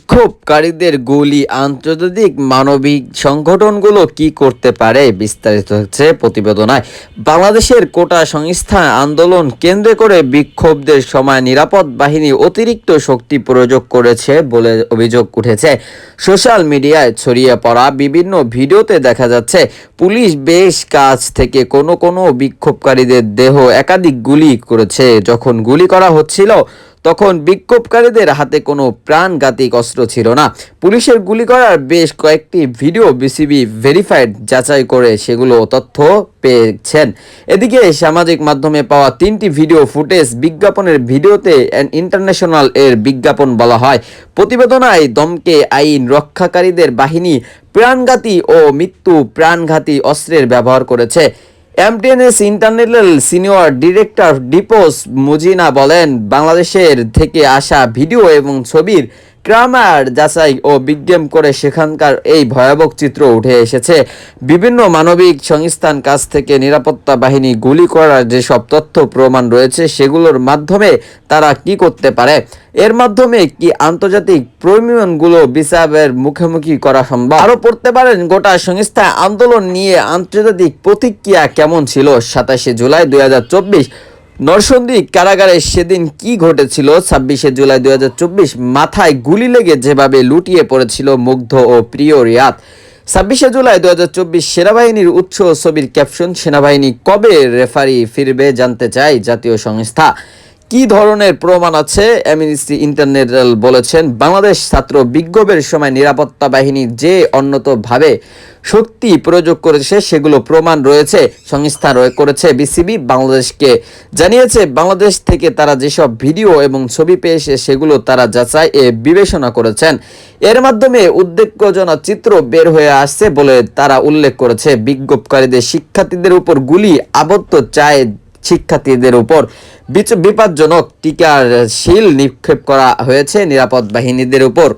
বিক্ষোভকারীদের গুলি আন্তর্জাতিক মানবিক সংগঠনগুলো কি করতে পারে, বিস্তারিত হচ্ছে প্রতিবেদনায়। বাংলাদেশের কোটা সংস্থা আন্দোলন কেন্দ্র করে বিক্ষোভদের সময় নিরাপদ বাহিনী অতিরিক্ত শক্তি প্রয়োগ করেছে বলে অভিযোগ উঠেছে। সোশ্যাল মিডিয়ায় ছড়িয়ে পড়া বিভিন্ন ভিডিওতে দেখা যাচ্ছে পুলিশ বেশ কাছ থেকে কোনো বিক্ষোভকারীদের দেহ একাধিক গুলি করেছে। যখন গুলি করা হচ্ছিল তখন বিক্ষোভকারীদের হাতে কোনো প্রাণঘাতী অস্ত্র ছিল না। পুলিশের গুলি করার বেশ কয়েকটি ভিডিও বিসিবি ভেরিফাইড যাচাই করে সেগুলো তথ্য পেয়েছেন। এদিকে সামাজিক মাধ্যমে পাওয়া 3টি ভিডিও ফুটেজ বিজ্ঞাপনের ভিডিওতে ইন্টারন্যাশনাল এর বিজ্ঞাপন বলা হয়। প্রতিবেদনায় দমকে আইন রক্ষাকারীদের বাহিনী প্রাণঘাতী ও মৃত্যু প্রাণঘাতী অস্ত্রের ব্যবহার করেছে। এমটিএনএস ইন্টারন্যাশনাল সিনিয়র ডিরেক্টর ডিপোস মুজিনা বলেন, বাংলাদেশের থেকে আসা ভিডিও এবং ছবির ক্রামার যাচাই ও বিজ্ঞাপন করে সেখানকার এই ভয়াবহ চিত্র উঠে এসেছে। বিভিন্ন মানবিক সংস্থান কাছ থেকে নিরাপত্তা বাহিনী গুলি করার যেসব তথ্য প্রমাণ রয়েছে সেগুলোর মাধ্যমে তারা কি করতে পারে, এর মাধ্যমে কি আন্তর্জাতিক প্রয়োজনগুলো বিচারের মুখোমুখি করা সম্ভব। আরও পড়তে পারেন, গোটা সংস্থা আন্দোলন নিয়ে আন্তর্জাতিক প্রতিক্রিয়া কেমন ছিল। 27শে জুলাই 2024 নরসিংদী কারাগারে সেদিন কি ঘটেছিল। 26শে জুলাই 2024 মাথায় গুলি লেগে যেভাবে লুটিয়ে পড়েছিল মুগ্ধ ও প্রিয় রিয়াদ। 26শে জুলাই 2024 সেনাবাহিনীর উৎস ছবির ক্যাপশন, সেনাবাহিনী কবে রেফারি ফিরবে জানতে চাই জাতীয় সংস্থা। কি ধরনের প্রমাণ আছে? অ্যামনেস্টি ইন্টারন্যাশনাল বলেছেন, বাংলাদেশ ছাত্র বিক্ষোভের সময় নিরাপত্তা বাহিনী যে অন্যতভাবে শক্তি প্রয়োগ করেছে সেগুলো প্রমাণ রয়েছে। সংস্থা করেছে বিসিবি বাংলাদেশকে জানিয়েছে, বাংলাদেশ থেকে তারা যেসব ভিডিও এবং ছবি পেয়েছে সেগুলো তারা যাচাই বিবেচনা করেছেন। এর মাধ্যমে উদ্বেগজনক চিত্র বের হয়ে আসছে বলে তারা উল্লেখ করেছে। বিক্ষোভকারীদের শিক্ষার্থীদের উপর গুলি আবদ্ধ চায় শিক্ষার্থীদের উপর বিপজ্জনক টিকার শিল নিক্ষেপ করা হয়েছে নিরাপদ বাহিনীদের উপর।